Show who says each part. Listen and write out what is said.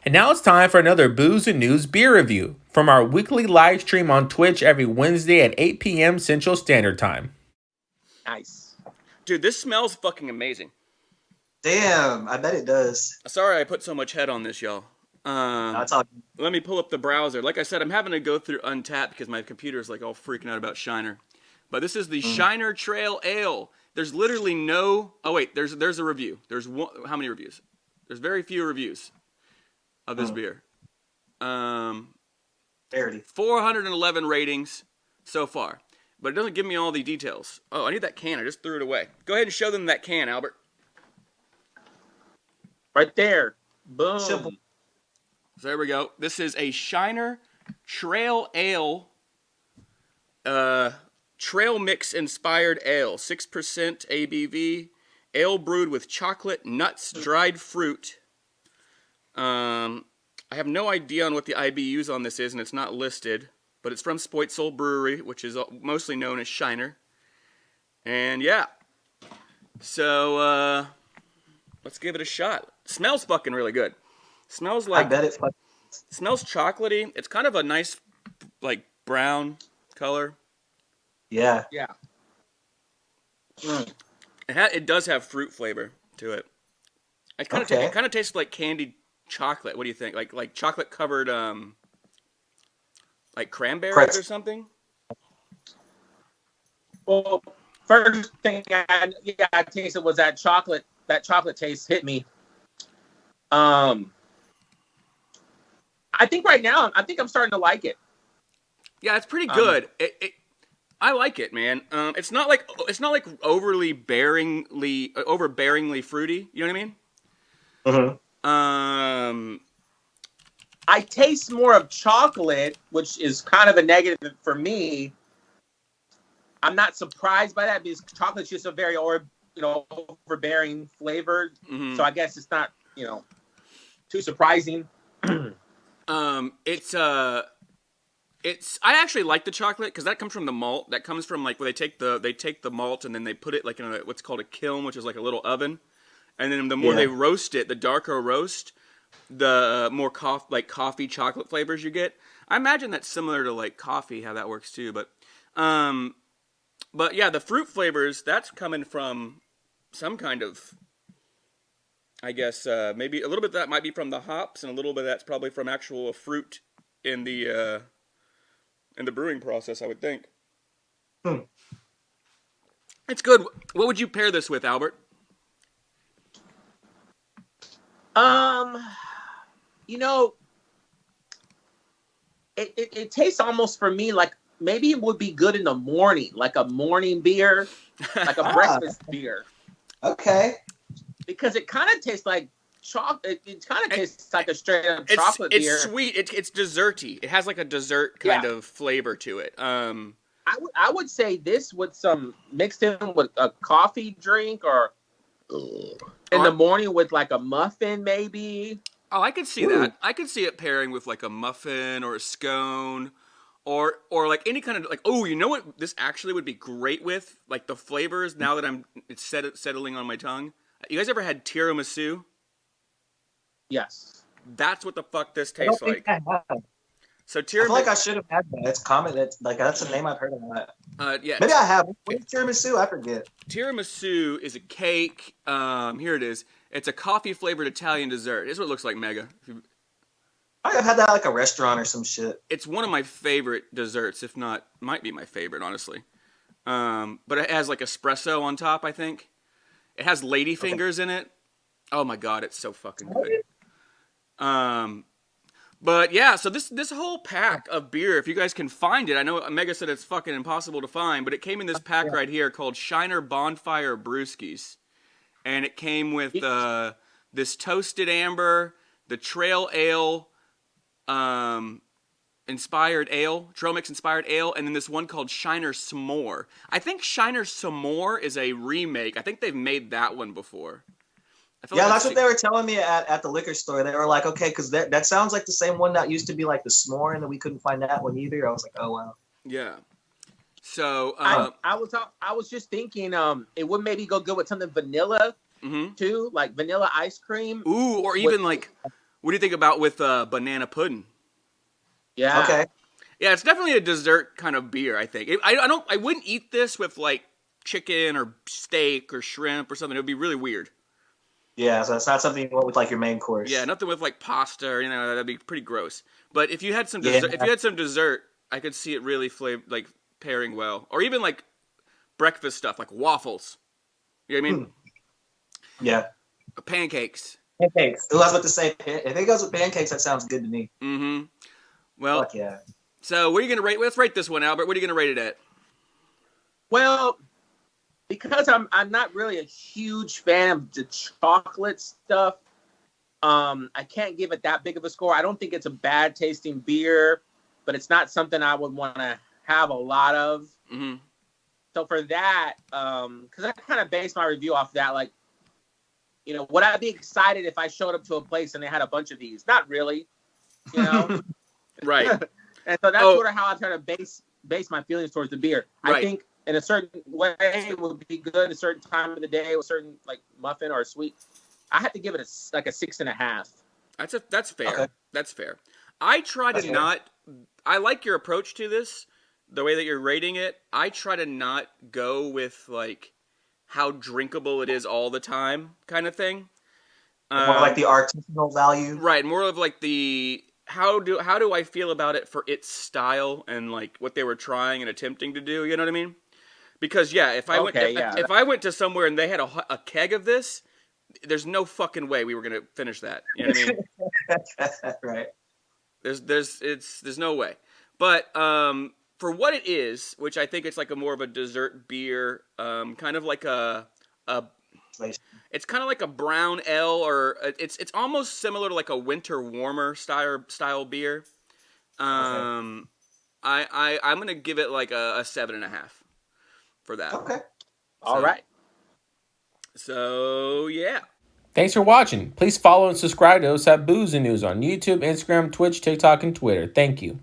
Speaker 1: And now it's time for another Booze and News beer review from our weekly live stream on Twitch every Wednesday at 8 p.m. Central Standard Time.
Speaker 2: Nice.
Speaker 3: Dude, this smells fucking amazing.
Speaker 2: Damn, I bet it does.
Speaker 3: Sorry I put so much head on this, y'all.
Speaker 2: That's all.
Speaker 3: Let me pull up the browser. Like I said, I'm having to go through Untappd because my computer's like all freaking out about Shiner. But this is the Shiner Trail Ale. There's literally no... Oh, wait, there's a review. There's one... How many reviews? There's very few reviews of this beer.
Speaker 2: 30.
Speaker 3: 411 ratings so far. But it doesn't give me all the details. Oh, I need that can. I just threw it away. Go ahead and show them that can, Albert.
Speaker 2: Right there. Boom.
Speaker 3: So there we go. This is a Shiner Trail Ale. Trail Mix Inspired Ale. 6% ABV. Ale brewed with chocolate, nuts, dried fruit. I have no idea on what the IBUs on this is, and it's not listed. But it's from Spoitzel Brewery, which is mostly known as Shiner. And yeah. So, let's give it a shot. Smells fucking really good. Smells like...
Speaker 2: I bet it.
Speaker 3: Smells chocolatey. It's kind of a nice, like, brown color.
Speaker 2: Yeah.
Speaker 3: Yeah. It does have fruit flavor to it. It kind of tastes like candied chocolate. What do you think? Like chocolate covered like cranberries or something?
Speaker 4: Well, first thing I tasted was that chocolate. That chocolate taste hit me. I think right now, I'm starting to like it.
Speaker 3: Yeah, it's pretty good. I like it, man. It's not like overbearingly fruity. You know what I mean?
Speaker 4: I taste more of chocolate, which is kind of a negative for me. I'm not surprised by that because chocolate's just a very overbearing flavor. So I guess it's not too surprising.
Speaker 3: I actually like the chocolate because that comes from the malt. That comes from like where they take the malt and then they put it like in what's called a kiln, which is like a little oven. And then the more they roast it, the darker roast, the more coffee chocolate flavors you get. I imagine that's similar to like coffee, how that works too. But yeah, the fruit flavors, that's coming from some kind of, I guess maybe a little bit of that might be from the hops, and a little bit of that's probably from actual fruit in the brewing process, I would think. It's good. What would you pair this with, Albert?
Speaker 4: It tastes almost for me like maybe it would be good in the morning, like a morning beer, like a breakfast beer.
Speaker 2: Okay.
Speaker 4: Because it kind of tastes like chocolate. It kind of tastes like a straight up chocolate beer.
Speaker 3: It's sweet. It's desserty. It has like a dessert kind of flavor to it.
Speaker 4: I would say this with some mixed in with a coffee drink or in the morning with like a muffin maybe.
Speaker 3: Oh, I could see that. I could see it pairing with like a muffin or a scone or like any kind of like, oh, you know what this actually would be great with? Like the flavors now that it's settling on my tongue. You guys ever had tiramisu?
Speaker 4: Yes.
Speaker 3: That's what the fuck this tastes like. So
Speaker 2: I feel like I should have had that. It's common. That's a name I've heard of that.
Speaker 3: Yeah.
Speaker 2: Maybe I have. What is tiramisu? I forget.
Speaker 3: Tiramisu is a cake. Here it is. It's a coffee-flavored Italian dessert. This is what it looks like, Mega.
Speaker 2: I've had that at like a restaurant or some shit.
Speaker 3: It's one of my favorite desserts, if not, might be my favorite, honestly. But it has like espresso on top, I think. It has ladyfingers in it. Oh my god, it's so fucking good. But yeah, so this whole pack of beer, if you guys can find it, I know Mega said it's fucking impossible to find, but it came in this pack right here called Shiner Bonfire Brewskis. And it came with this Toasted Amber, the Trail Ale Inspired Ale, Trail Mix Inspired Ale, and then this one called Shiner S'more. I think Shiner S'more is a remake. I think they've made that one before.
Speaker 2: Yeah, that's what they were telling me at the liquor store. They were like, okay, because that sounds like the same one that used to be like the s'more, and then we couldn't find that one either. I was like, oh wow.
Speaker 3: Yeah. So
Speaker 4: I was just thinking, it would maybe go good with something vanilla too, like vanilla ice cream.
Speaker 3: Ooh, or even like What do you think about with banana pudding?
Speaker 4: Yeah.
Speaker 2: Okay.
Speaker 3: Yeah, it's definitely a dessert kind of beer. I think I wouldn't eat this with like chicken or steak or shrimp or something. It would be really weird.
Speaker 2: Yeah, so it's not something you want with like your main course.
Speaker 3: Yeah, nothing with like pasta or that'd be pretty gross. But if you had some
Speaker 2: Yeah.
Speaker 3: dessert, I could see it really like pairing well, or even like breakfast stuff like waffles. You know what I mean?
Speaker 2: Yeah.
Speaker 3: Pancakes.
Speaker 2: Pancakes. Who else about to say? If it goes with pancakes, that sounds good to me.
Speaker 3: Mm-hmm. Well,
Speaker 2: Fuck yeah.
Speaker 3: So what are you gonna rate? Let's rate this one, Albert. What are you gonna rate it at?
Speaker 4: Well, because I'm not really a huge fan of the chocolate stuff, I can't give it that big of a score. I don't think it's a bad tasting beer, but it's not something I would want to have a lot of.
Speaker 3: Mm-hmm.
Speaker 4: So for that, because I kind of based my review off that, like, would I be excited if I showed up to a place and they had a bunch of these? Not really,
Speaker 3: Right.
Speaker 4: And so that's sort of how I try to base my feelings towards the beer.
Speaker 3: Right.
Speaker 4: I think in a certain way it would be good a certain time of the day, with a certain like muffin or sweet. I have to give it a 6.5.
Speaker 3: That's fair.
Speaker 2: Okay.
Speaker 3: That's fair. I try to not. I like your approach to this, the way that you're rating it. I try to not go with like how drinkable it is all the time kind of thing.
Speaker 2: More like the artisanal value.
Speaker 3: Right. More of like the how do I feel about it for its style and like what they were trying and attempting to do. You know what I mean? Because if I if I went to somewhere and they had a keg of this, there's no fucking way we were gonna finish that. You know what I mean?
Speaker 2: Right.
Speaker 3: There's no way. But for what it is, which I think it's like a more of a dessert beer, kind of like it's kind of like a brown ale, or it's almost similar to like a winter warmer style beer. I'm gonna give it like a 7.5 for that.
Speaker 2: Okay.
Speaker 4: All right.
Speaker 3: So yeah.
Speaker 1: Thanks for watching. Please follow and subscribe to us at Booze and News on YouTube, Instagram, Twitch, TikTok, and Twitter. Thank you.